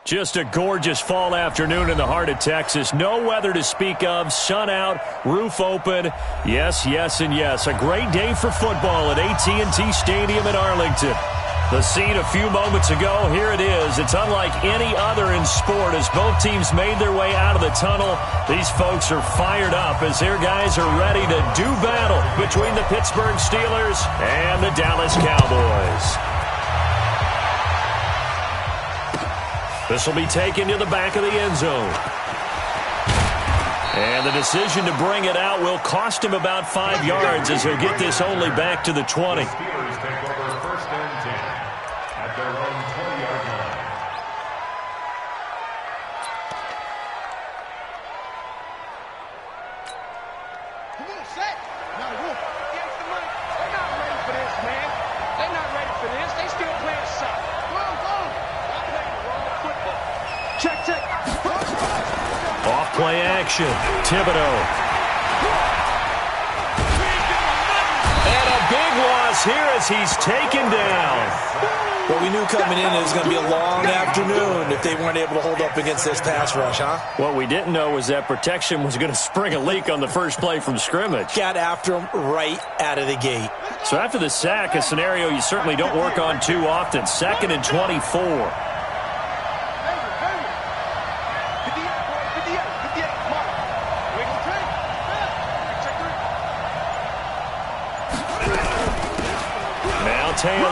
Just a gorgeous fall afternoon in the heart of Texas. No weather to speak of. Sun out, roof open. Yes, yes, and yes. A great day for football at AT&T Stadium in Arlington. The scene a few moments ago, here it is. It's unlike any other in sport as both teams made their way out of the tunnel. These folks are fired up as their guys are ready to do battle between the Pittsburgh Steelers and the Dallas Cowboys. This will be taken to the back of the end zone. And the decision to bring it out will cost him about 5 yards as he'll get this only back to the 20. Play action. Thibodeau. And a big loss here as he's taken down. Well, we knew coming in it was going to be a long afternoon if they weren't able to hold up against this pass rush, huh? What we didn't know was that protection was going to spring a leak on the first play from scrimmage. Got after him right out of the gate. So after the sack, a scenario you certainly don't work on too often. 2nd and 24. Taylor.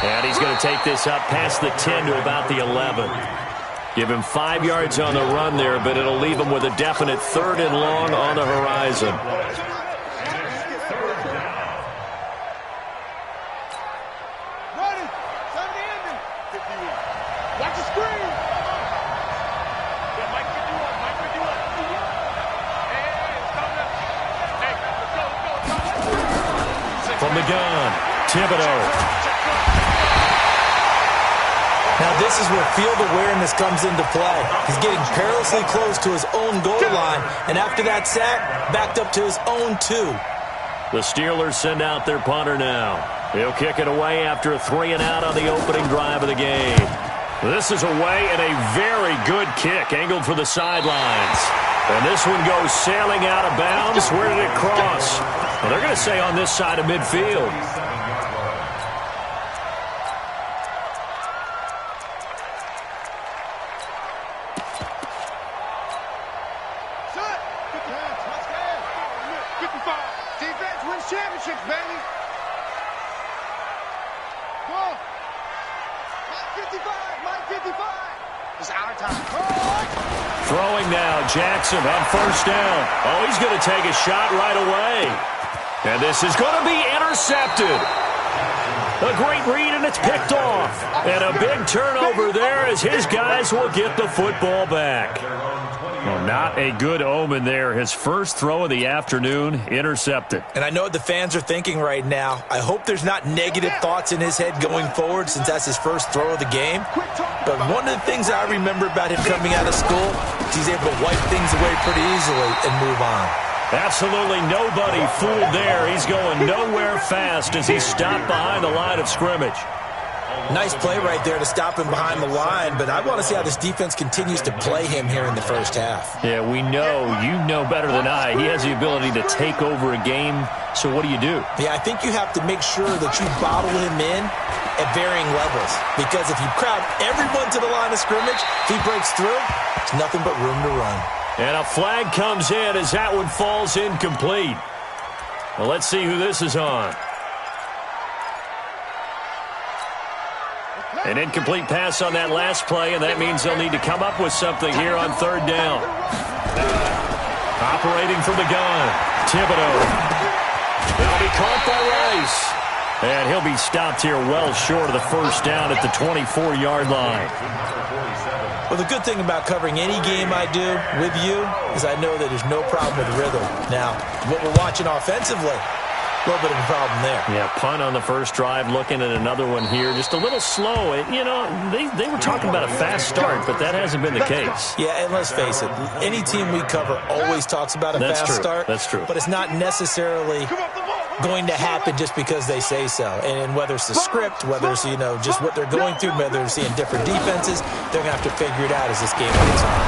And he's going to take this up past the 10 to about the 11. Give him 5 yards on the run there, but it'll leave him with a definite 3rd and long on the horizon. From the gun. Thibodeau. Now this is where field awareness comes into play. He's getting perilously close to his own goal line, and after that sack, backed up to his own 2. The Steelers send out their punter now. He'll kick it away after a 3-and-out on the opening drive of the game. This is away and a very good kick, angled for the sidelines. And this one goes sailing out of bounds. Where did it cross? Well, they're going to say on this side of midfield. Throwing now, Jackson on 1st down. Oh, he's going to take a shot right away. And this is going to be intercepted. A great read, and it's picked off. And a big turnover there as his guys will get the football back. Well, not a good omen there. His first throw of the afternoon intercepted. And I know what the fans are thinking right now. I hope there's not negative thoughts in his head going forward since that's his first throw of the game. But one of the things I remember about him coming out of school is he's able to wipe things away pretty easily and move on. Absolutely nobody fooled there. He's going nowhere fast as he's stopped behind the line of scrimmage. Nice play right there to stop him behind the line, but I want to see how this defense continues to play him here in the first half. Yeah, we know. You know better than I. He has the ability to take over a game, so what do you do? Yeah, I think you have to make sure that you bottle him in at varying levels, because if you crowd everyone to the line of scrimmage, if he breaks through, there's nothing but room to run. And a flag comes in as that one falls incomplete. Well, let's see who this is on. An incomplete pass on that last play, and that means they'll need to come up with something here on 3rd down. Operating from the gun, Thibodeau. It'll be caught by Rice. And he'll be stopped here well short of the 1st down at the 24-yard line. Well, the good thing about covering any game I do with you is I know that there's no problem with rhythm. Now, what we're watching offensively, a little bit of a problem there. Yeah, punt on the first drive, looking at another one here. Just a little slow. You know, they were talking about a fast start, but that hasn't been the case. Yeah, and let's face it, any team we cover always talks about a fast start. That's true. But it's not necessarily going to happen just because they say so. And whether it's the script, whether it's, just what they're going through, whether they're seeing different defenses, they're going to have to figure it out as this game goes on.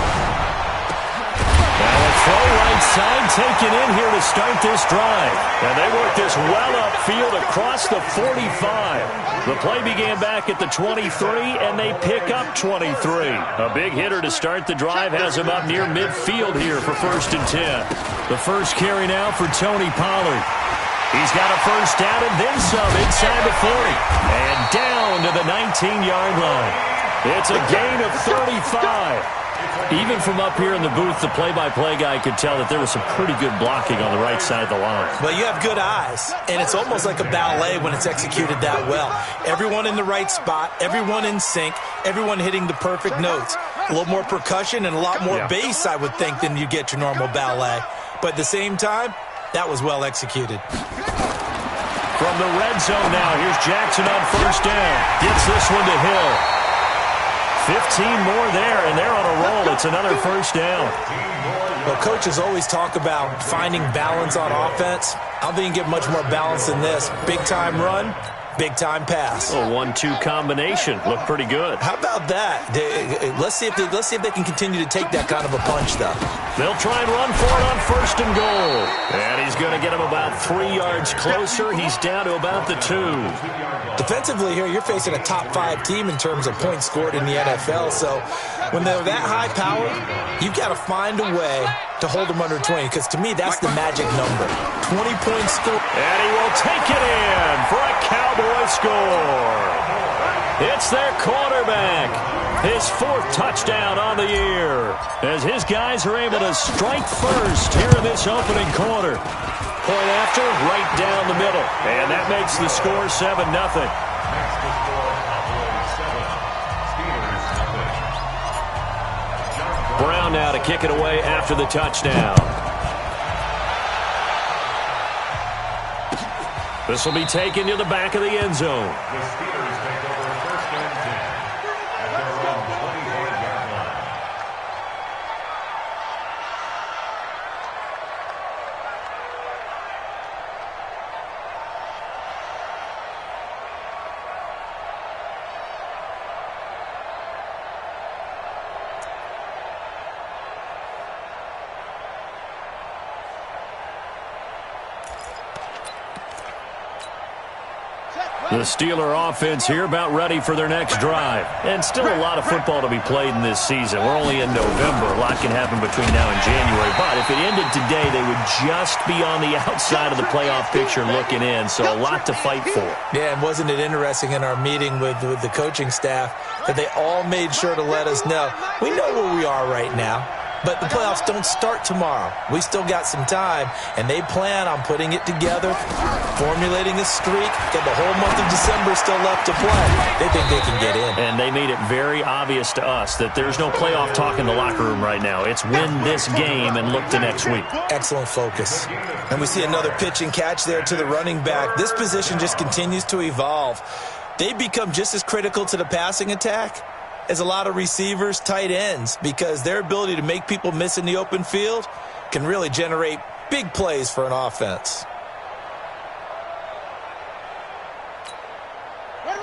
Now a throw right side taken in here to start this drive. And they work this well upfield across the 45. The play began back at the 23, and they pick up 23. A big hitter to start the drive has him up near midfield here for 1st and 10. The first carry now for Tony Pollard. He's got a first down and then some inside the 40. And down to the 19-yard line. It's a gain of 35. Even from up here in the booth, the play-by-play guy could tell that there was some pretty good blocking on the right side of the line. Well, you have good eyes, and it's almost like a ballet when it's executed that well. Everyone in the right spot, everyone in sync, everyone hitting the perfect notes. A little more percussion and a lot more bass, I would think, than you get your normal ballet. But at the same time, that was well executed. From the red zone now, here's Jackson on first down. Gets this one to Hill. 15 more there, and they're on a roll. It's another first down. Well, coaches always talk about finding balance on offense. I don't think you can get much more balance than this. Big-time run, big-time pass. A 1-2 combination. Looked pretty good. How about that? Let's see if they can continue to take that kind of a punch, though. They'll try and run for it on 1st and goal. And he's going to get him about 3 yards closer. He's down to about the 2. Defensively here, you're facing a top-5 team in terms of points scored in the NFL. So when they're that high-powered, you've got to find a way to hold them under 20, because to me, that's the magic number. 20 points scored. And he will take it in for a Cowboy score. It's their quarterback. His 4th touchdown on the year, as his guys are able to strike first here in this opening quarter. Point after, right down the middle. And that makes the score 7-0. Brown now to kick it away after the touchdown. This will be taken to the back of the end zone. The Steeler offense here about ready for their next drive. And still a lot of football to be played in this season. We're only in November. A lot can happen between now and January. But if it ended today, they would just be on the outside of the playoff picture looking in. So a lot to fight for. Yeah, and wasn't it interesting in our meeting with the coaching staff that they all made sure to let us know, we know where we are right now. But the playoffs don't start tomorrow. We still got some time, and they plan on putting it together, formulating a streak, got the whole month of December still left to play. They think they can get in. And they made it very obvious to us that there's no playoff talk in the locker room right now. It's win this game and look to next week. Excellent focus. And we see another pitch and catch there to the running back. This position just continues to evolve. They become just as critical to the passing attack as a lot of receivers, tight ends, because their ability to make people miss in the open field can really generate big plays for an offense.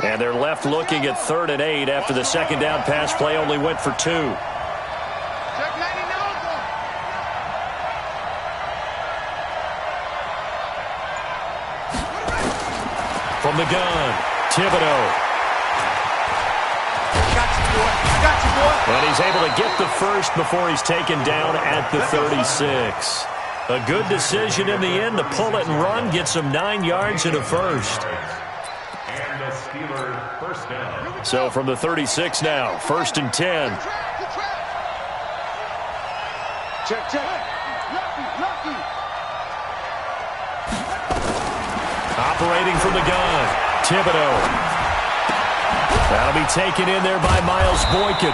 And they're left looking at 3rd and 8 after the second down pass play only went for 2. From the gun, Thibodeau. And he's able to get the first before he's taken down at the 36. A good decision in the end to pull it and run, get some 9 yards and a first. And the Steelers first down. So from the 36 now, 1st and 10. Check. Operating from the gun, Thibodeau. That'll be taken in there by Miles Boykin.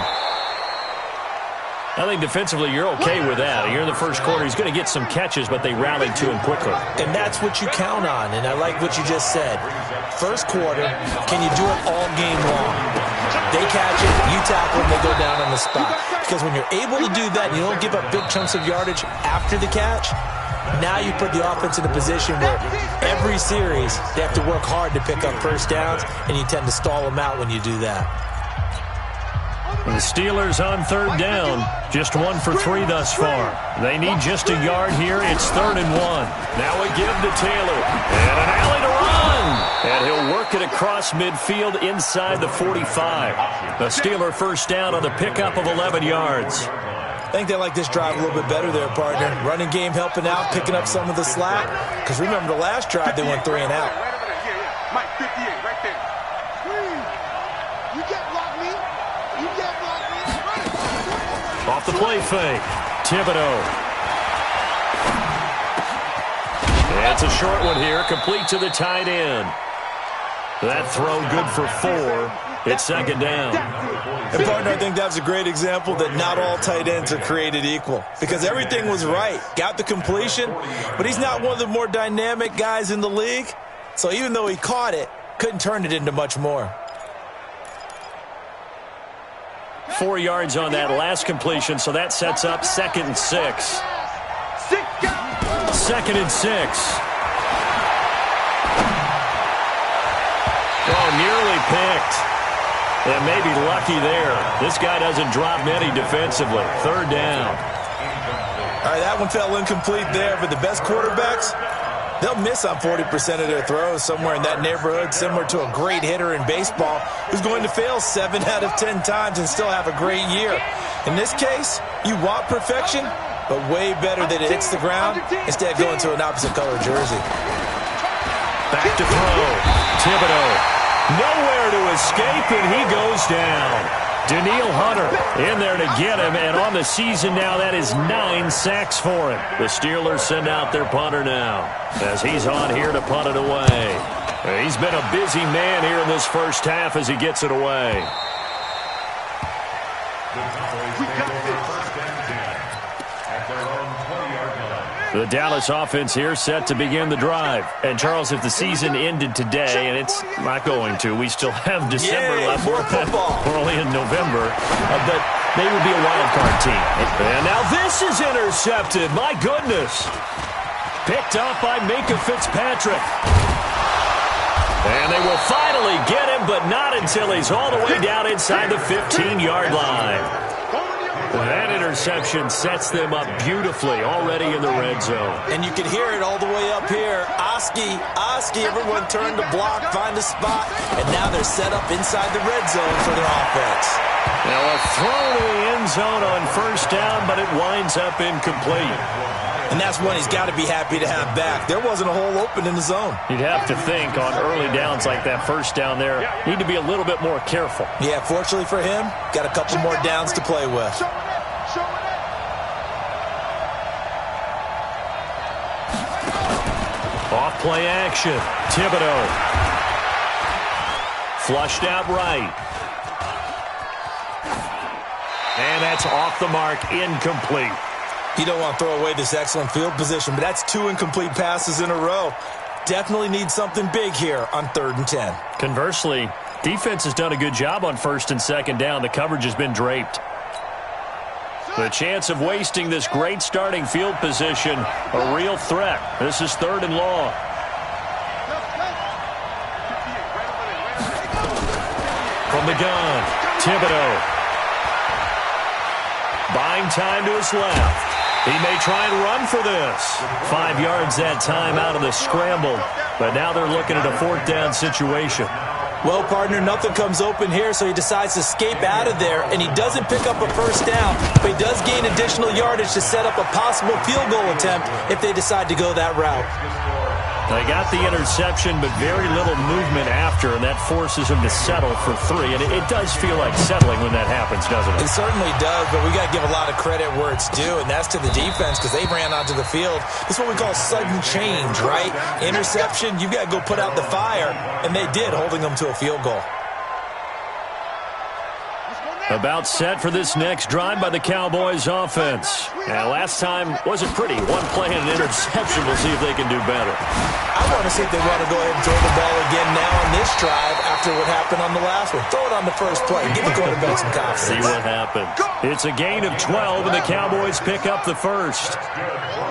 I think defensively you're okay with that. Here in the first quarter, he's going to get some catches, but they rallied to him quickly. And that's what you count on, and I like what you just said. First quarter, can you do it all game long? They catch it, you tackle them, they go down on the spot. Because when you're able to do that and you don't give up big chunks of yardage after the catch, now you put the offense in a position where every series they have to work hard to pick up first downs, and you tend to stall them out when you do that. The Steelers on third down, just 1 for 3 thus far. They need just a yard here. It's 3rd and 1. Now a give to Taylor, and an alley to run. And he'll work it across midfield inside the 45. The Steeler first down on the pickup of 11 yards. I think they like this drive a little bit better there, partner. Running game helping out, picking up some of the slack. Because remember the last drive, they went 3 and out. Mike 58 right there. You can't block me. You can't block me. Off the play fake, Thibodeau. It's a short one here, complete to the tight end. That throw good for 4. It's 2nd down. And partner, I think that's a great example that not all tight ends are created equal. Because everything was right. Got the completion, but he's not one of the more dynamic guys in the league. So even though he caught it, couldn't turn it into much more. 4 yards on that last completion, so that sets up 2nd and 6. 2nd and 6. Oh, nearly picked. And maybe lucky there. This guy doesn't drop many defensively. 3rd down. All right, that one fell incomplete there. But the best quarterbacks, they'll miss on 40% of their throws, somewhere in that neighborhood, similar to a great hitter in baseball who's going to fail 7 out of 10 times and still have a great year. In this case, you want perfection, but way better that it hits the ground instead of going to an opposite color jersey. Back to throw. Thibodeau. Nowhere to escape, and he goes down. Daniil Hunter in there to get him, and on the season now, that is 9 sacks for him. The Steelers send out their punter now as he's on here to punt it away. He's been a busy man here in this first half as he gets it away. The Dallas offense here set to begin the drive. And, Charles, if the season ended today, and it's not going to, we still have December left. More football. We're only in November, but they would be a wild card team. And now this is intercepted. My goodness. Picked up by Minka Fitzpatrick. And they will finally get him, but not until he's all the way down inside the 15-yard line. That interception sets them up beautifully already in the red zone. And you can hear it all the way up here. Oski, everyone turned to block, find a spot, and now they're set up inside the red zone for their offense. Now a throw to the end zone on first down, but it winds up incomplete. And that's one he's got to be happy to have back. There wasn't a hole open in the zone. You'd have to think on early downs like that first down there, need to be a little bit more careful. Yeah, fortunately for him, got a couple more downs to play with. Off play action. Thibodeau. Flushed out right. And that's off the mark, incomplete. You don't want to throw away this excellent field position, but that's 2 incomplete passes in a row. Definitely need something big here on 3rd and 10. Conversely, defense has done a good job on 1st and 2nd down. The coverage has been draped. The chance of wasting this great starting field position, a real threat. This is 3rd and long. From the gun, Thibodeau. Buying time to his left. He may try and run for this. 5 yards that time out of the scramble. But now they're looking at a 4th down situation. Well, partner, nothing comes open here, so he decides to escape out of there, and he doesn't pick up a first down, but he does gain additional yardage to set up a possible field goal attempt if they decide to go that route. They got the interception, but very little movement after, and that forces him to settle for 3. And it does feel like settling when that happens, doesn't it? It certainly does, but we got to give a lot of credit where it's due, and that's to the defense because they ran onto the field. This is what we call sudden change, right? Interception, you got to go put out the fire, and they did, holding them to a field goal. About set for this next drive by the Cowboys offense. Now, last time wasn't pretty. One play and an interception. We'll see if they can do better. I want to see if they want to go ahead and throw the ball again now on this drive after what happened on the last one. Throw it on the first play. Give the quarterback some confidence. See what happens. It's a gain of 12, and the Cowboys pick up the first.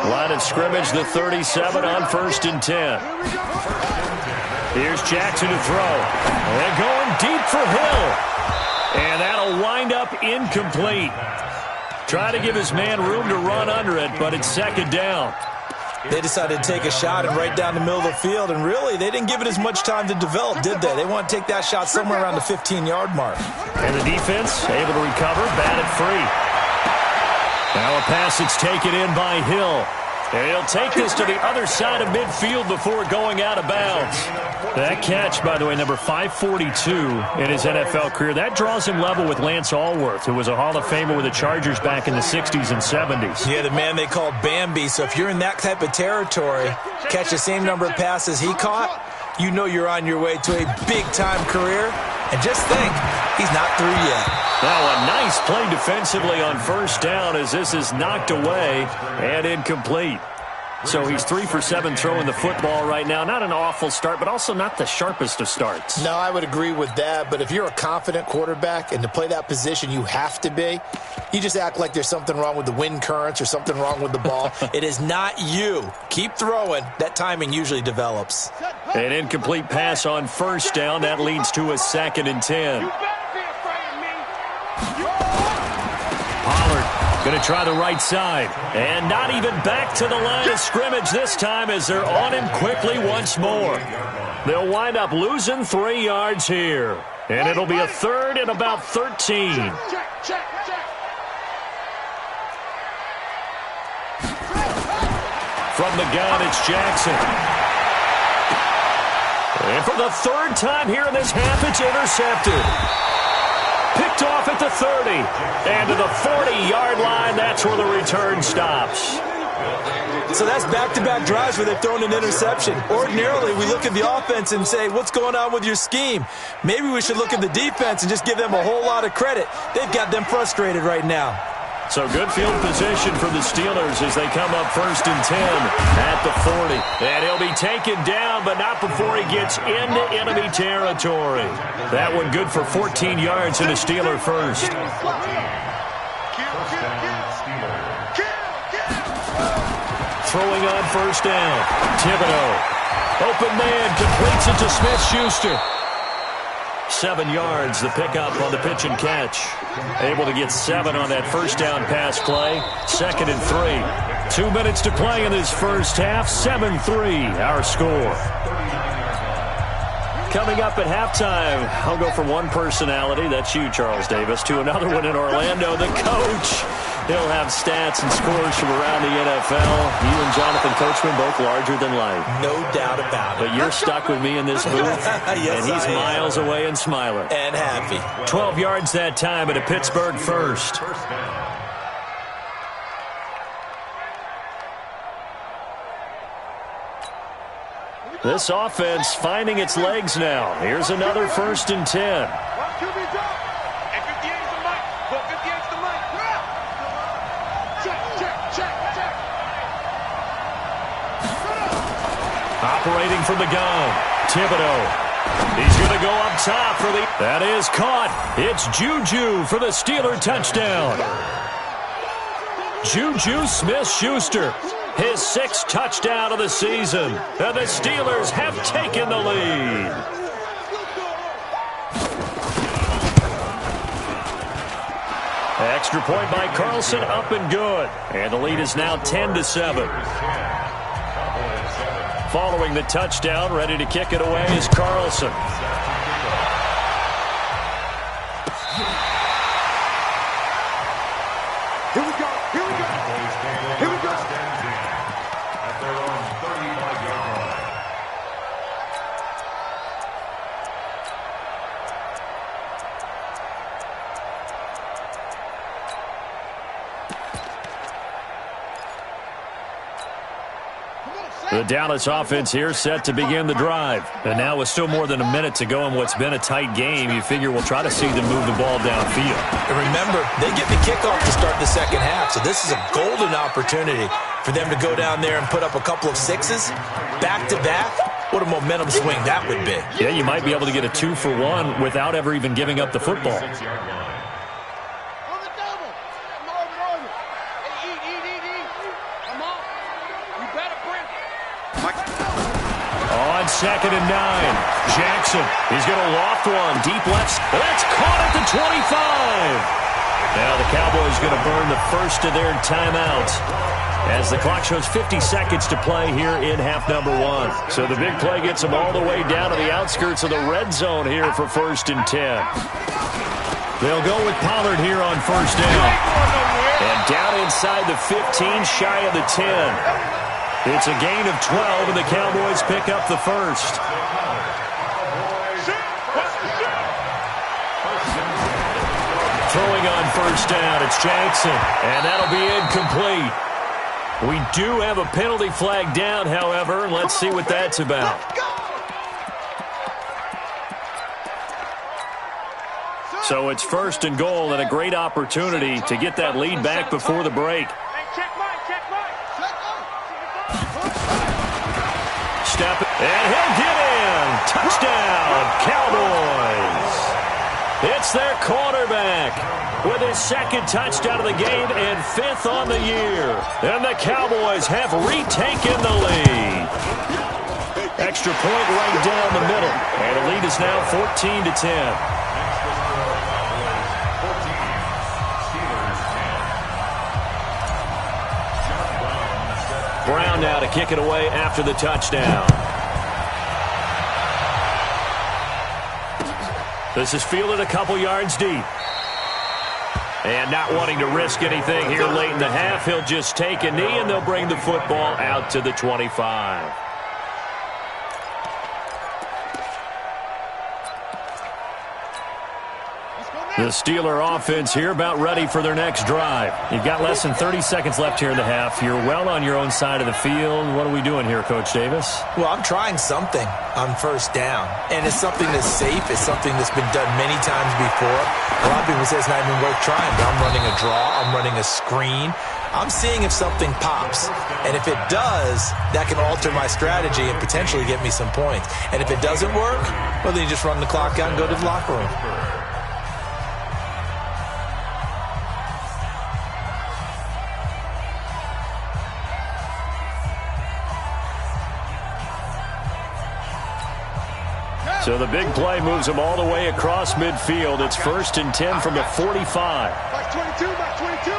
Line of scrimmage, the 37 on 1st and 10. Here's Jackson to throw. And going deep for Hill. And that'll wind up incomplete. Try to give his man room to run under it, but it's 2nd down. They decided to take a shot and right down the middle of the field, and really, they didn't give it as much time to develop, did they? They want to take that shot somewhere around the 15-yard mark. And the defense able to recover, batted free. Now a pass that's taken in by Hill. And he'll take this to the other side of midfield before going out of bounds. That catch, by the way, number 542 in his NFL career, that draws him level with Lance Allworth, who was a Hall of Famer with the Chargers back in the 60s and 70s. Yeah, the man they called Bambi. So if you're in that type of territory, catch the same number of passes he caught, you know you're on your way to a big-time career. And just think, he's not through yet. Now a nice play defensively on 1st down as this is knocked away and incomplete. So he's 3 for 7 throwing the football right now. Not an awful start, but also not the sharpest of starts. No, I would agree with that. But if you're a confident quarterback and to play that position you have to be, you just act like there's something wrong with the wind currents or something wrong with the ball. It is not you. Keep throwing. That timing usually develops. An incomplete pass on 1st down. That leads to a 2nd and 10. Pollard going to try the right side. And not even back to the line of scrimmage this time as they're on him quickly once more. They'll wind up losing 3 yards here. And it'll be a 3rd and about 13. From the gun, it's Jackson. And for the 3rd time here in this half, it's intercepted. Picked off at the 30. And to the 40-yard line, that's where the return stops. So that's back-to-back drives where they've thrown an interception. Ordinarily, we look at the offense and say, what's going on with your scheme? Maybe we should look at the defense and just give them a whole lot of credit. They've got them frustrated right now. So good field position for the Steelers as they come up 1st and 10 at the 40. And he'll be taken down, but not before he gets into enemy territory. That one good for 14 yards and a Steeler first. Throwing on 1st down. Thibodeau. Open man, completes it to Smith-Schuster. 7 yards, the pickup on the pitch and catch. Able to get 7 on that 1st down pass play. 2nd and 3. 2 minutes to play in this first half. 7-3, our score. Coming up at halftime, I'll go from one personality, that's you, Charles Davis, to another one in Orlando, the coach. He'll have stats and scores from around the NFL. You and Jonathan Coachman both larger than life. No doubt about it. But you're stuck with me in this booth, yes, and he's miles away and smiling. And happy. 12 yards that time at a Pittsburgh first. This offense finding its legs now. Here's another 1st and 10. Operating from the gun, Thibodeau. He's going to go up top for the... That is caught. It's Juju for the Steeler touchdown. Juju Smith-Schuster, his 6th touchdown of the season. And the Steelers have taken the lead. Extra point by Carlson, up and good. And the lead is now 10-7. Following the touchdown, ready to kick it away is Carlson. Here we go. Here we go. Here we go. At their own 35-yard line. The Dallas offense here set to begin the drive. And now with still more than a minute to go in what's been a tight game, you figure we'll try to see them move the ball downfield. And remember, they get the kickoff to start the second half, so this is a golden opportunity for them to go down there and put up a couple of sixes back-to-back. What a momentum swing that would be. Yeah, you might be able to get a 2-for-1 without ever even giving up the football. On 2nd and 9, Jackson. He's going to loft one. Deep left. That's caught at the 25. Now the Cowboys going to burn the first of their timeouts as the clock shows 50 seconds to play here in half number 1. So the big play gets them all the way down to the outskirts of the red zone here for 1st and 10. They'll go with Pollard here on 1st down. And down inside the 15, shy of the 10. It's a gain of 12, and the Cowboys pick up the first. Throwing on 1st down, it's Jackson, and that'll be incomplete. We do have a penalty flag down, however, and let's see what that's about. So it's 1st and goal, and a great opportunity to get that lead back before the break. Step, and he'll get in. Touchdown, Cowboys. It's their quarterback with his 2nd touchdown of the game and 5th on the year. And the Cowboys have retaken the lead. Extra point right down the middle. And the lead is now 14-10. Brown now to kick it away after the touchdown. This is fielded a couple yards deep. And not wanting to risk anything here late in the half, he'll just take a knee and they'll bring the football out to the 25. The Steeler offense here about ready for their next drive. You've got less than 30 seconds left here in the half. You're well on your own side of the field. What are we doing here, Coach Davis? Well, I'm trying something on 1st down. And it's something that's safe. It's something that's been done many times before. A lot of people say it's not even worth trying, but I'm running a draw. I'm running a screen. I'm seeing if something pops. And if it does, that can alter my strategy and potentially get me some points. And if it doesn't work, well, then you just run the clock out and go to the locker room. So the big play moves them all the way across midfield. It's 1st and 10 from the 45. Back 22, back 22.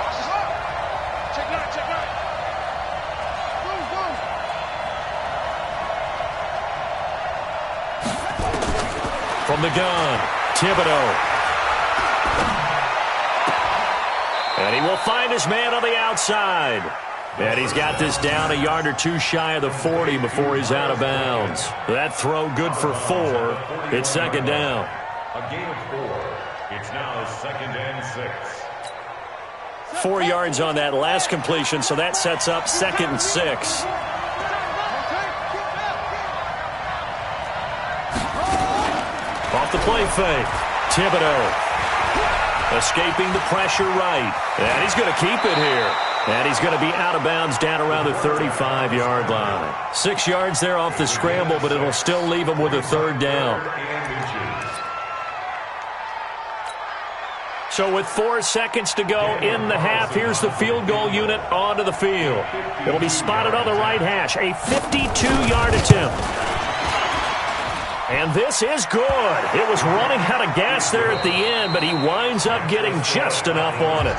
Watch this up. Check it out, check it out. Boom, boom. From the gun, Thibodeau. And he will find his man on the outside. And he's got this down a yard or two shy of the 40 before he's out of bounds. That throw good for 4. It's 2nd down. A gain of 4. It's now 2nd and 6. 4 yards on that last completion, so that sets up 2nd and 6. Off the play fake. Thibodeau escaping the pressure right. And he's going to keep it here. And he's going to be out of bounds down around the 35-yard line. 6 yards there off the scramble, but it'll still leave him with a 3rd down. So with 4 seconds to go in the half, here's the field goal unit onto the field. It'll be spotted on the right hash. A 52-yard attempt. And this is good. It was running out of gas there at the end, but he winds up getting just enough on it.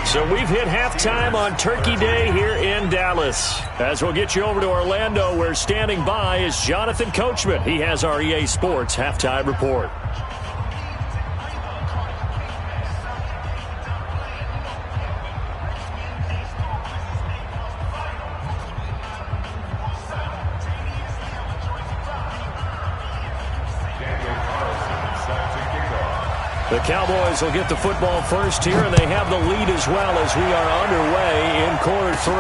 So we've hit halftime on Turkey Day here in Dallas. As we'll get you over to Orlando, where standing by is Jonathan Coachman. He has our EA Sports halftime report. The Cowboys will get the football first here, and they have the lead as well as we are underway in quarter 3.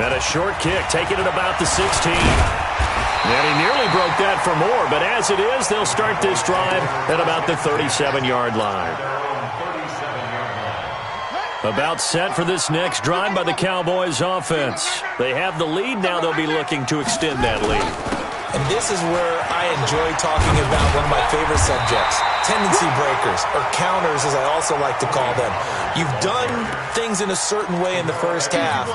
And a short kick, taking it about the 16. And he nearly broke that for more, but as it is, they'll start this drive at about the 37-yard line. About set for this next drive by the Cowboys offense. They have the lead, now they'll be looking to extend that lead. And this is where I enjoy talking about one of my favorite subjects, tendency breakers, or counters as I also like to call them. You've done things in a certain way in the first half,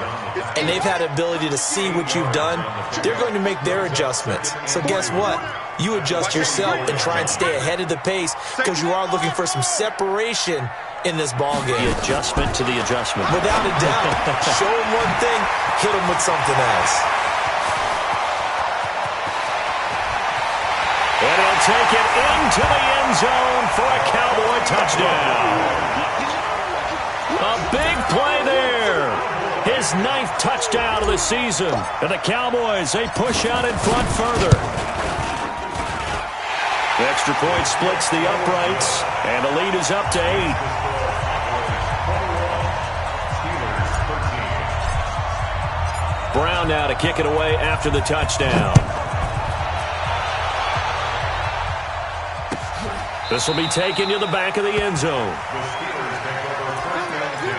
and they've had the ability to see what you've done. They're going to make their adjustments. So guess what? You adjust yourself and try and stay ahead of the pace because you are looking for some separation in this ball game. The adjustment to the adjustment. Without a doubt. Show them one thing, hit them with something else. And he'll take it into the end zone for a Cowboy touchdown. A big play there. His 9th touchdown of the season. And the Cowboys, they push out in front further. The extra point splits the uprights, and the lead is up to 8. Brown now to kick it away after the touchdown. This will be taken to the back of the end zone. The Steelers take over 1st and 10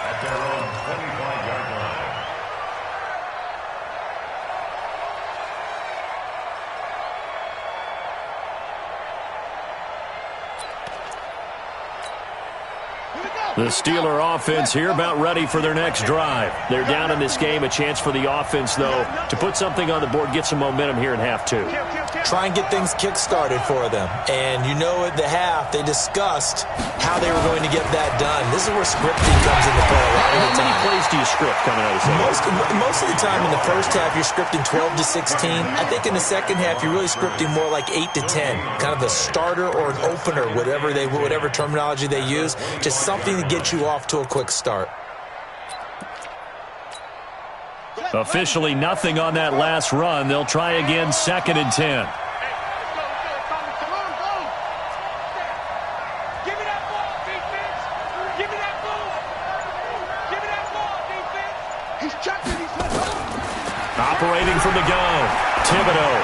at their own 25-yard line. The Steeler offense here about ready for their next drive. They're down in this game. A chance for the offense, though, to put something on the board, get some momentum here in half 2. Try and get things kick-started for them. And you know at the half, they discussed how they were going to get that done. This is where scripting comes into play a lot of the time. How many plays do you script coming out of the second? Most of the time in the first half, you're scripting 12 to 16. I think in the second half, you're really scripting more like 8 to 10. Kind of a starter or an opener, whatever terminology they use. Just something to get you off to a quick start. Officially nothing on that last run. They'll try again, 2nd and 10. Operating from the gun, Thibodeau.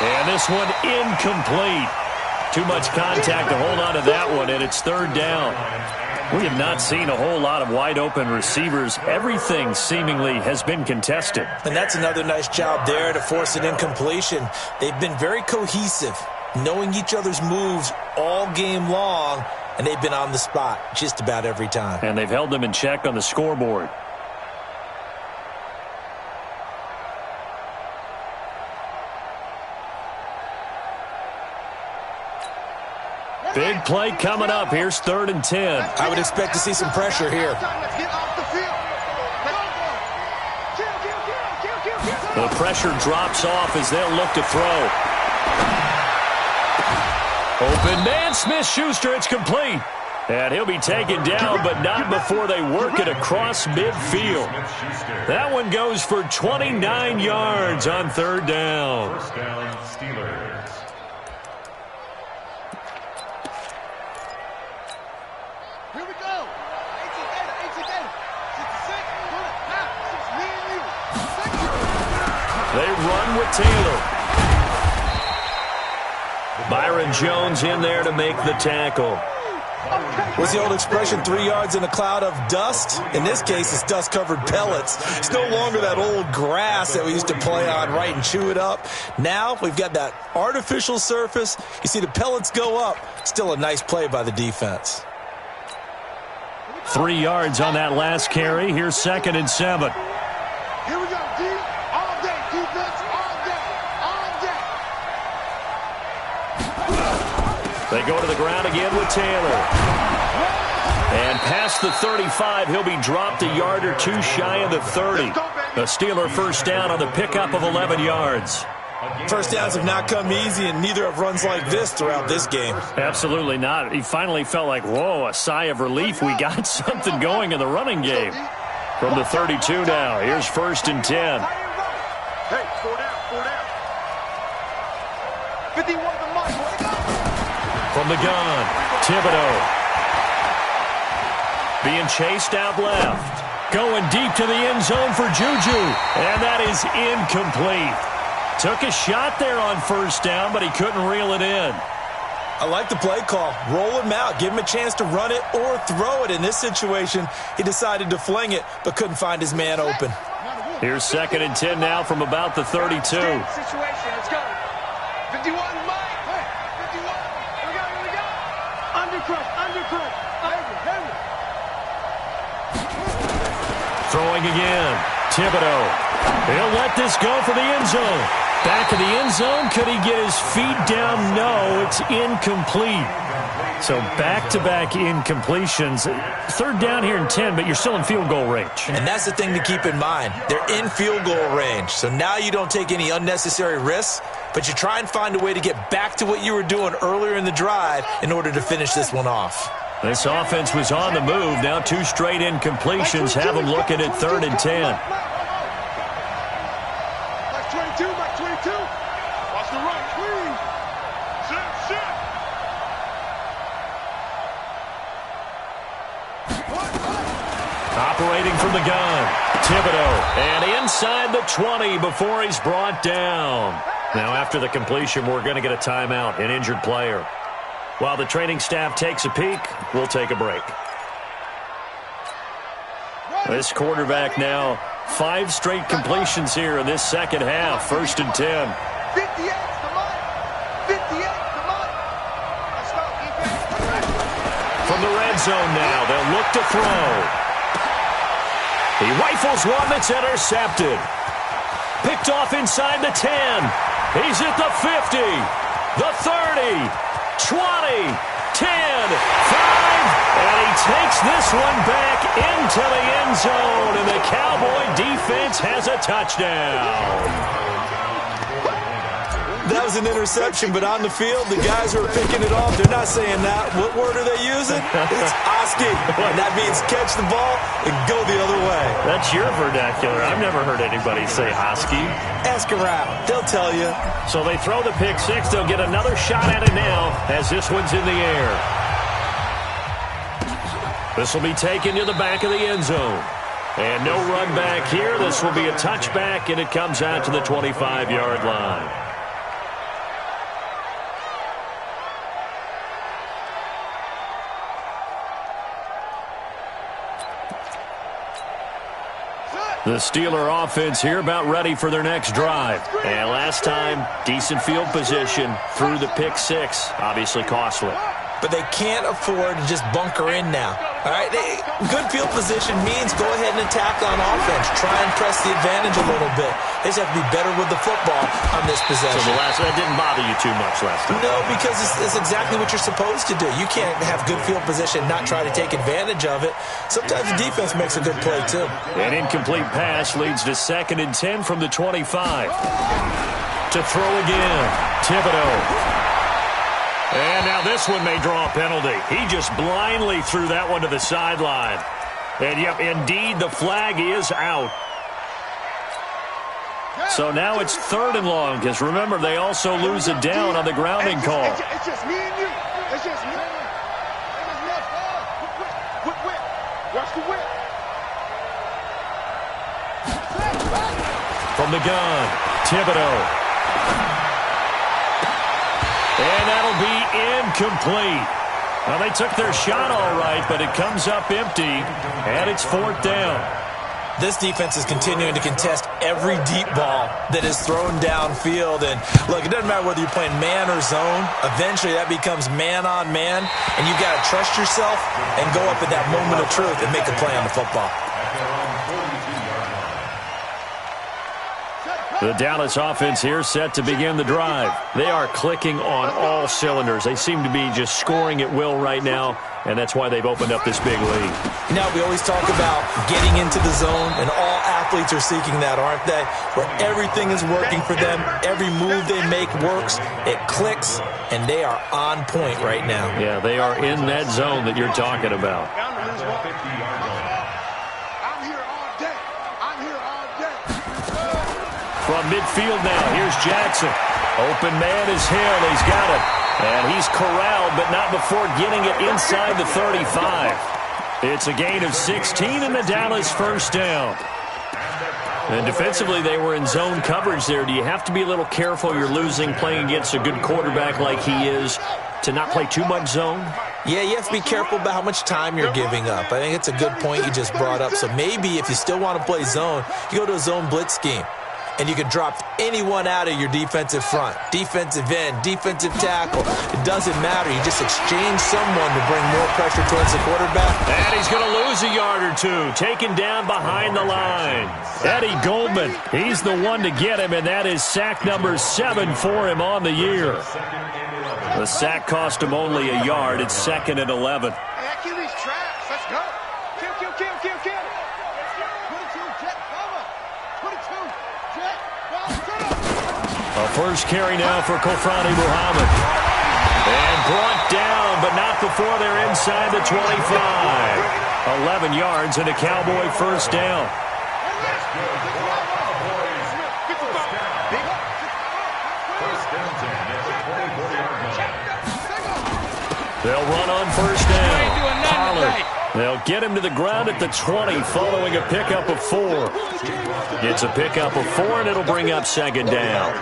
And this one incomplete. Too much contact to hold on to that one, and it's 3rd down. We have not seen a whole lot of wide-open receivers. Everything seemingly has been contested. And that's another nice job there to force an incompletion. They've been very cohesive, knowing each other's moves all game long, and they've been on the spot just about every time. And they've held them in check on the scoreboard. Big play coming up. Here's 3rd and 10. I would expect to see some pressure here. The pressure drops off as they'll look to throw. Open man, Smith-Schuster. It's complete. And he'll be taken down, but not before they work it across midfield. That one goes for 29 yards on 3rd down. 1st down, Steelers. They run with Taylor. Byron Jones in there to make the tackle. What's the old expression, 3 yards in a cloud of dust? In this case, it's dust-covered pellets. It's no longer that old grass that we used to play on, right, and chew it up. Now we've got that artificial surface. You see the pellets go up. Still a nice play by the defense. 3 yards on that last carry. Here's 2nd and 7. Here we go, D. All day, defense, all day, all day. They go to the ground again with Taylor. And past the 35, he'll be dropped a yard or 2 shy of the 30. The Steeler 1st down on the pickup of 11 yards. First downs have not come easy, and neither have runs like this throughout this game. Absolutely not. He finally felt like, whoa, a sigh of relief. We got something going in the running game. From the 32 now, here's 1st and 10. Hey, 4 down, 4 down. 51 to Mike, way to go. From the gun, Thibodeau. Being chased out left. Going deep to the end zone for Juju. And that is incomplete. Took a shot there on first down, but he couldn't reel it in. I like the play call. Roll him out. Give him a chance to run it or throw it. In this situation, he decided to fling it, but couldn't find his man open. Here's 2nd and 10 now from about the 32. Situation. Let's go. 51, Mike. 51. Here we go. Undercut. Heavy. Throwing again. Thibodeau. He'll let this go for the end zone. Back of the end zone. Could he get his feet down? No, it's incomplete. So back-to-back incompletions. 3rd down here and 10, but you're still in field goal range. And that's the thing to keep in mind. They're in field goal range. So now you don't take any unnecessary risks, but you try and find a way to get back to what you were doing earlier in the drive in order to finish this one off. This offense was on the move. Now 2 straight incompletions have them looking at 3rd and 10. Back 22. Watch the run, please. Sit. Operating from the gun, Thibodeau. And inside the 20 before he's brought down. Now after the completion, we're going to get a timeout, an injured player. While the training staff takes a peek, we'll take a break. This quarterback now, 5 straight completions here in this second half. 1st and 10. 58, come on. 58, come on. Let's go, defense. From the red zone now, they'll look to throw. He rifles one that's intercepted. Picked off inside the 10. He's at the 50, the 30, 20, 10, 5, and he takes this one back into the end zone, and the Cowboy defense has a touchdown. That was an interception, but on the field, the guys who are picking it off, they're not saying that. What word are they using? It's Oski. And that means catch the ball and go the other way. That's your vernacular. I've never heard anybody say Oski. Ask around. They'll tell you. So they throw the pick six. They'll get another shot at it now as this one's in the air. This will be taken to the back of the end zone. And no run back here. This will be a touchback, and it comes out to the 25-yard line. The Steeler offense here about ready for their next drive. And last time, decent field position through the pick six. Obviously costly. But they can't afford to just bunker in now. All right, good field position means go ahead and attack on offense. Try and press the advantage a little bit. They just have to be better with the football on this possession. So that didn't bother you too much last time? No, because it's exactly what you're supposed to do. You can't have good field position and not try to take advantage of it. Sometimes the defense makes a good play, too. An incomplete pass leads to 2nd and 10 from the 25. To throw again, Thibodeau. And now this one may draw a penalty. He just blindly threw that one to the sideline. And, yep, indeed, the flag is out. So now it's 3rd and long, because remember, they also lose a down on the grounding call. It's just me and you. It's just me. Whip. Watch the whip. From the gun, Thibodeau. And that'll be incomplete. Well, they took their shot all right, but it comes up empty, and it's 4th down. This defense is continuing to contest every deep ball that is thrown downfield. And, look, it doesn't matter whether you're playing man or zone. Eventually, that becomes man-on-man, and you've got to trust yourself and go up at that moment of truth and make a play on the football. The Dallas offense here set to begin the drive. They are clicking on all cylinders. They seem to be just scoring at will right now, and that's why they've opened up this big lead. You know, we always talk about getting into the zone, and all athletes are seeking that, aren't they? Where everything is working for them, every move they make works, it clicks, and they are on point right now. Yeah, they are in that zone that you're talking about. From midfield now, here's Jackson. Open man is Hill. He's got it. And he's corralled, but not before getting it inside the 35. It's a gain of 16 in the Dallas first down. And defensively, they were in zone coverage there. Do you have to be a little careful you're losing playing against a good quarterback like he is to not play too much zone? Yeah, you have to be careful about how much time you're giving up. I think it's a good point you just brought up. So maybe if you still want to play zone, you go to a zone blitz scheme. And you can drop anyone out of your defensive front. Defensive end, defensive tackle. It doesn't matter. You just exchange someone to bring more pressure towards the quarterback. And he's going to lose a yard or two. Taken down behind the line. Eddie Goldman, he's the one to get him, and that is sack number 7 for him on the year. The sack cost him only a yard. It's 2nd and 11. Hey, Achilles traps. Let's go. Kill. A first carry now for Kofrani Muhammad. And brought down, but not before they're inside the 25. 11 yards and a Cowboy first down. They'll run on first down. Pollard. They'll get him to the ground at the 20 following a pickup of 4. It's a pickup of 4, and it'll bring up 2nd down.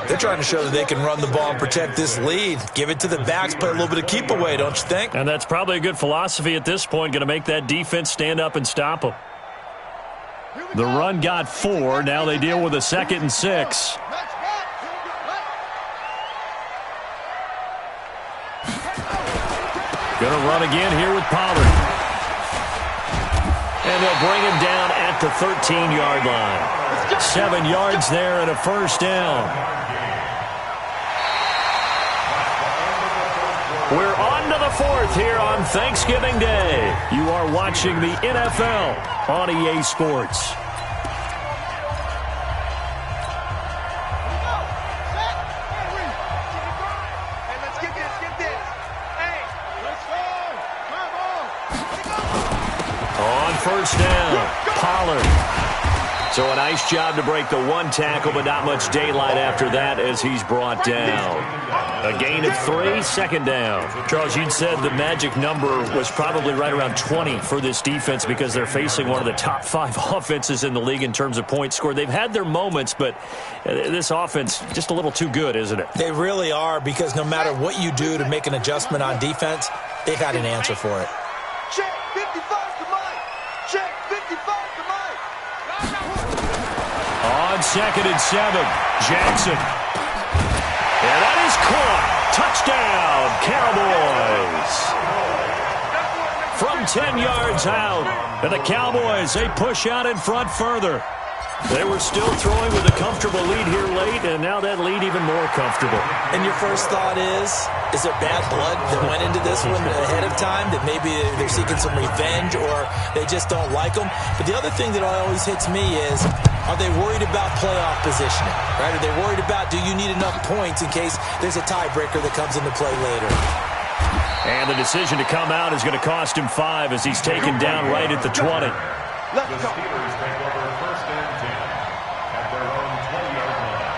They're trying to show that they can run the ball and protect this lead. Give it to the backs, play a little bit of keep away, don't you think? And that's probably a good philosophy at this point, going to make that defense stand up and stop them. The run got 4. Now they deal with a 2nd and 6. Going to run again here with Pollard. And they'll bring him down at the 13-yard line. 7 yards there and a first down. We're on to the 4th here on Thanksgiving Day. You are watching the NFL on EA Sports. First down, Pollard. So a nice job to break the 1 tackle, but not much daylight after that as he's brought down. A gain of 3, 2nd down. Charles, you'd said the magic number was probably right around 20 for this defense because they're facing one of the top 5 offenses in the league in terms of points scored. They've had their moments, but this offense just a little too good, isn't it? They really are, because no matter what you do to make an adjustment on defense, they got an answer for it. Check 55 to Mike. Check 55 to Mike. On 2nd and 7, Jackson. And that is caught. Touchdown, Cowboys. From 10 yards out. And the Cowboys, they push out in front further. They were still throwing with a comfortable lead here late, and now that lead even more comfortable. And your first thought is there bad blood that went into this one ahead of time, that maybe they're seeking some revenge or they just don't like them? But the other thing that always hits me is, are they worried about playoff positioning? Right? Are they worried about, do you need enough points in case there's a tiebreaker that comes into play later? And the decision to come out is going to cost him 5 as he's taken down right at the 20. The Steelers take over 1st and 10 at their own 20-yard line.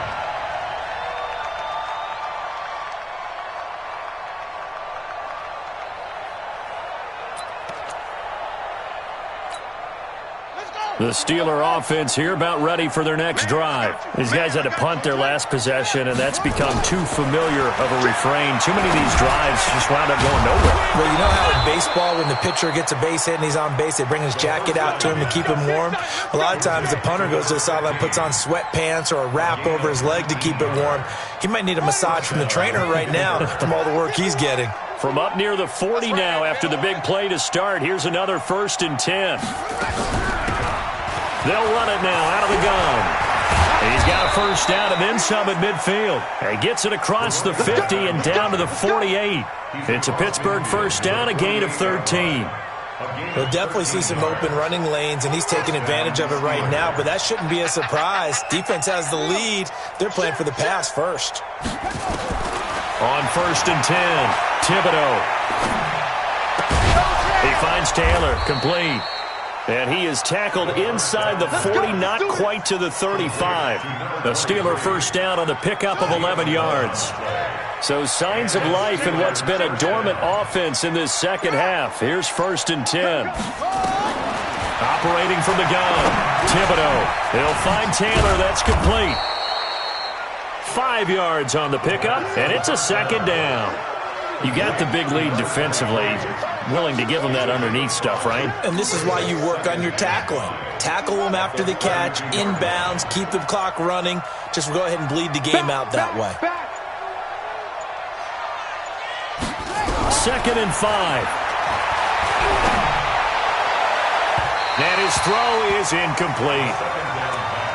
The Steeler offense here about ready for their next drive. These guys had to punt their last possession, and that's become too familiar of a refrain. Too many of these drives just wound up going nowhere. Well, you know how in baseball when the pitcher gets a base hit and he's on base, they bring his jacket out to him to keep him warm? A lot of times the punter goes to the sideline, puts on sweatpants or a wrap over his leg to keep it warm. He might need a massage from the trainer right now from all the work he's getting. From up near the 40 now after the big play to start, here's another 1st and 10. They'll run it now out of the gun. He's got a first down and then some at midfield. He gets it across the 50 and down to the 48. It's a Pittsburgh first down, a gain of 13. We'll definitely see some open running lanes, and he's taking advantage of it right now, but that shouldn't be a surprise. Defense has the lead. They're playing for the pass first. On 1st and 10, Thibodeau. He finds Taylor, complete. And he is tackled inside the 40, not quite to the 35. The Steeler first down on the pickup of 11 yards. So signs of life in what's been a dormant offense in this second half. Here's 1st and 10. Operating from the gun, Thibodeau. He'll find Taylor. That's complete. 5 yards on the pickup, and it's a 2nd down. You got the big lead defensively, willing to give them that underneath stuff, right? And this is why you work on your tackling. Tackle them after the catch, inbounds, keep the clock running. Just go ahead and bleed the game out that way. 2nd and 5. And his throw is incomplete.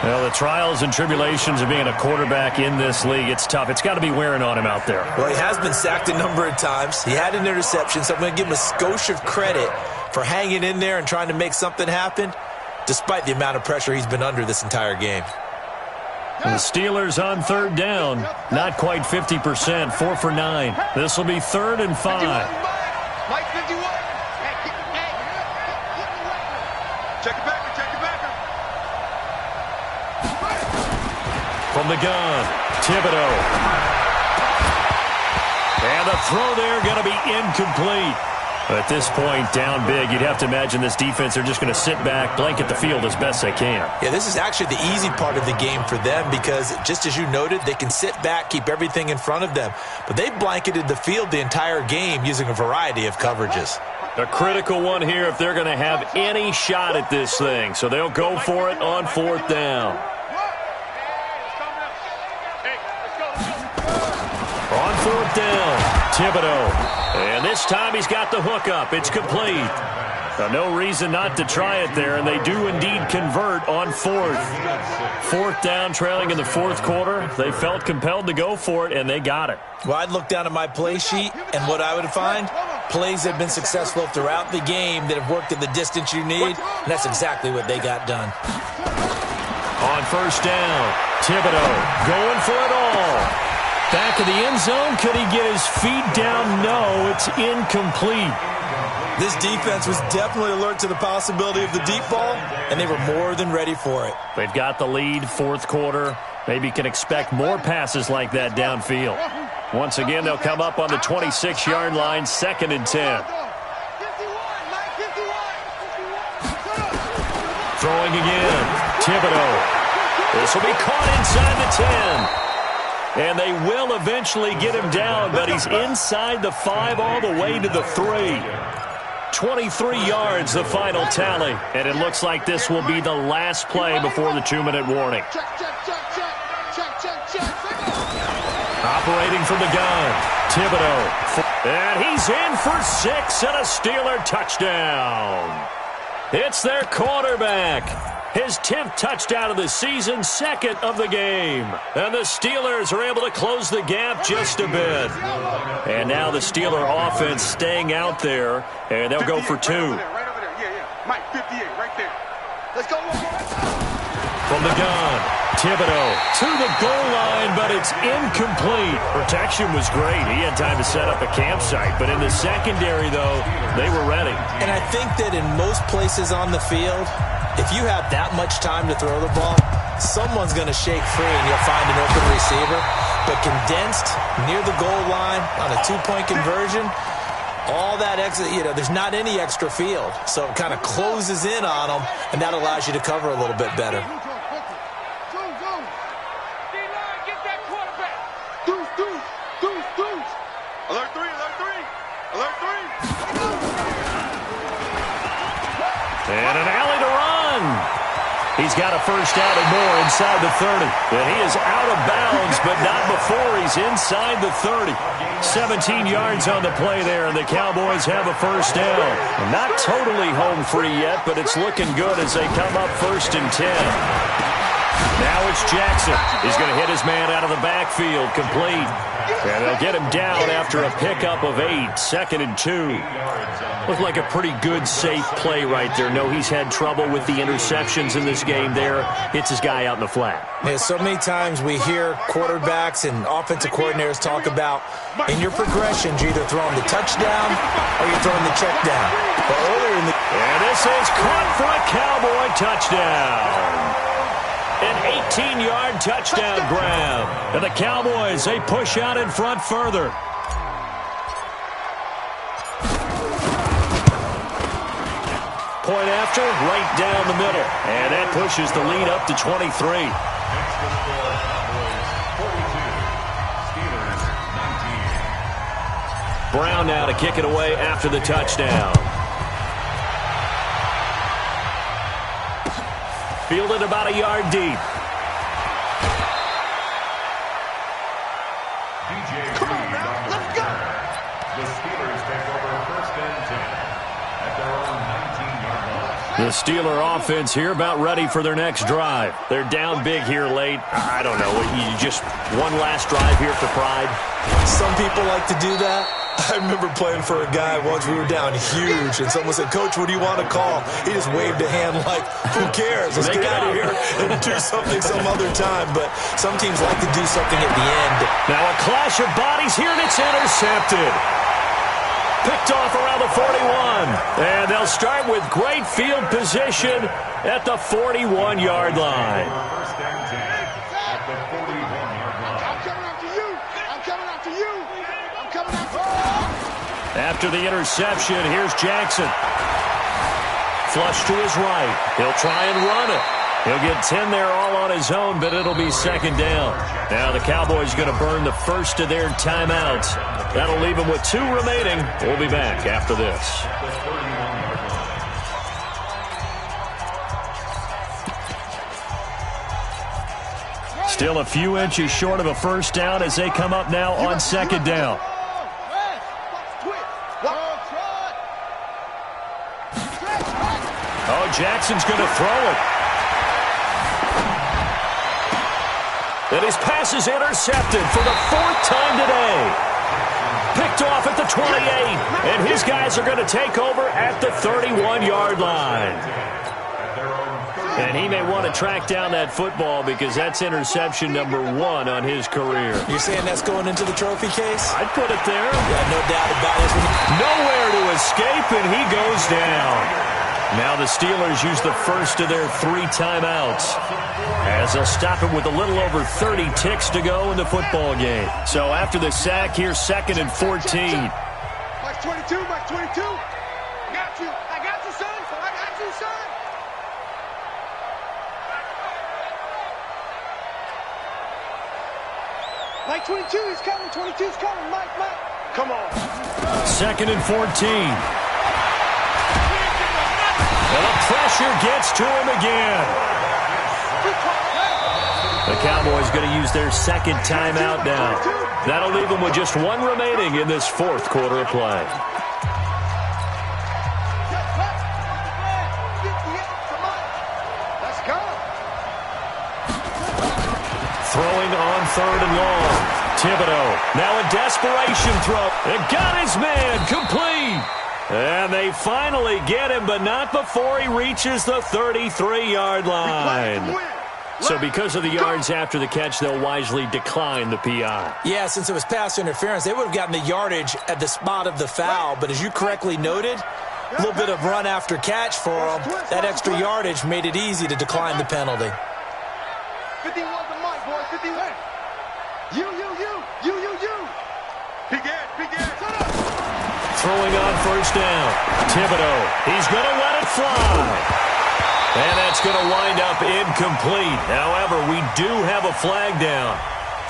Well, the trials and tribulations of being a quarterback in this league, it's tough. It's got to be wearing on him out there. Well, he has been sacked a number of times. He had an interception, so I'm going to give him a skosh of credit for hanging in there and trying to make something happen, despite the amount of pressure he's been under this entire game. The Steelers on 3rd down. Not quite 50%, 4 for 9. This will be 3rd and 5. Mike 51. Check it back. From the gun, Thibodeau. And the throw there going to be incomplete. At this point, down big, you'd have to imagine this defense are just going to sit back, blanket the field as best they can. Yeah, this is actually the easy part of the game for them because, just as you noted, they can sit back, keep everything in front of them. But they've blanketed the field the entire game using a variety of coverages. A critical one here if they're going to have any shot at this thing. So they'll go for it on 4th down. On 4th down, Thibodeau. And this time he's got the hook up. It's complete. No reason not to try it there, and they do indeed convert on 4th. 4th down, trailing in the 4th quarter. They felt compelled to go for it, and they got it. Well, I'd look down at my play sheet, and what I would find, plays have been successful throughout the game that have worked in the distance you need, and that's exactly what they got done. On 1st down, Thibodeau going for it all. Back of the end zone. Could he get his feet down? No, it's incomplete. This defense was definitely alert to the possibility of the deep ball, and they were more than ready for it. They've got the lead, 4th quarter. Maybe can expect more passes like that downfield. Once again, they'll come up on the 26-yard line, 2nd and 10. Throwing again, Thibodeau. This will be caught inside the 10. And they will eventually get him down, but he's inside the 5 all the way to the 3. 23 yards, the final tally. And it looks like this will be the last play before the 2-minute warning. Operating from the gun, Thibodeau. And he's in for 6 and a Steeler touchdown. It's their quarterback. His 10th touchdown of the season, 2nd of the game. And the Steelers are able to close the gap just a bit. And now the Steeler offense staying out there, and they'll go for 2. Right over there. Yeah. Mike 58, right there. Let's go. From the gun, Thibodeau to the goal line, but it's incomplete. Protection was great. He had time to set up a campsite, but in the secondary, though, they were ready. And I think that in most places on the field, if you have that much time to throw the ball, someone's going to shake free and you'll find an open receiver. But condensed near the goal line on a 2-point conversion, all that extra, there's not any extra field. So it kind of closes in on them, and that allows you to cover a little bit better. Alert 3. And an alley to run. He's got a first down and more inside the 30. And he is out of bounds, but not before he's inside the 30. 17 yards on the play there, and the Cowboys have a first down. Not totally home free yet, but it's looking good as they come up 1st and 10. Now it's Jackson. He's going to hit his man out of the backfield, complete. And they'll get him down after a pickup of 8, 2nd and 2. Looked like a pretty good, safe play right there. No, he's had trouble with the interceptions in this game there. Hits his guy out in the flat. Yeah, so many times we hear quarterbacks and offensive coordinators talk about in your progressions, you're either throwing the touchdown or you're throwing the check down. But earlier in the... And this is caught for a Cowboy touchdown. An 18-yard touchdown grab. And the Cowboys, they push out in front further. Point after, right down the middle. And that pushes the lead up to 23. Brown now to kick it away after the touchdown. Fielded about a yard deep. Come on now, let's go. The Steelers take over first and 10 at their own 19-yard line. The Steeler offense here about ready for their next drive. They're down big here late. I don't know. You just one last drive here for pride. Some people like to do that. I remember playing for a guy once. We were down huge, and someone said, "Coach, what do you want to call?" He just waved a hand like, "Who cares? Let's get out of here and do something some other time." But some teams like to do something at the end. Now a clash of bodies here, and it's intercepted. Picked off around the 41. And they'll start with great field position at the 41-yard line. First and 10 at the 41-yard line. I'm coming after you. I'm coming after you. I'm coming after you. After the interception, here's Jackson. Flush to his right. He'll try and run it. He'll get 10 there all on his own, but it'll be second down. Now the Cowboys going to burn the first of their timeouts. That'll leave them with 2 remaining. We'll be back after this. Still a few inches short of a first down as they come up now on second down. Oh, Jackson's going to throw it. And his pass is intercepted for the 4th time today. Picked off at the 28. And his guys are going to take over at the 31-yard line. And he may want to track down that football because that's interception number 1 on his career. You're saying that's going into the trophy case? I'd put it there. Yeah, no doubt about it. Nowhere to escape, and he goes down. Now the Steelers use the first of their 3 timeouts as they'll stop it with a little over 30 ticks to go in the football game. So after the sack, here's 2nd and 14. Mike 22, Mike 22. I got you. I got you, son. I got you, son. Mike 22, he's coming. 22's coming. Mike. Come on. 2nd and 14. And the pressure gets to him again. The Cowboys going to use their 2nd timeout now. That'll leave them with just 1 remaining in this 4th quarter of play. Let's go. Throwing on 3rd and long. Thibodeau. Now a desperation throw. It got his man complete. And they finally get him, but not before he reaches the 33-yard line. So because of the yards after the catch, they'll wisely decline the PI. Yeah, since it was pass interference, they would have gotten the yardage at the spot of the foul. But as you correctly noted, a little bit of run after catch for them. That extra yardage made it easy to decline the penalty. 51 to Mike, boys. 51. You. Begin. Shut up. Throwing on first down. Thibodeau. He's going to let it fly. And that's going to wind up incomplete. However, we do have a flag down.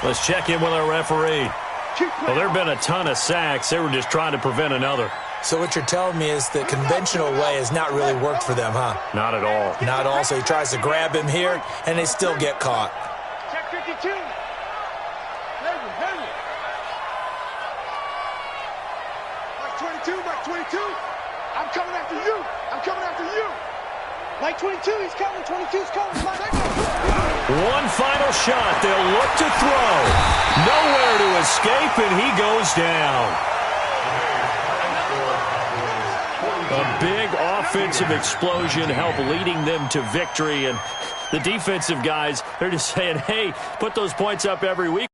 Let's check in with our referee. Well, there have been a ton of sacks. They were just trying to prevent another. So what you're telling me is the conventional way has not really worked for them, huh? Not at all. Not all. So he tries to grab him here, and they still get caught. Check 52. Mike 22. I'm coming after you. Mike 22, he's coming. 22's coming. One final shot. They'll look to throw. Nowhere to escape, and he goes down. A big offensive explosion helped leading them to victory, and the defensive guys, they're just saying, hey, put those points up every week.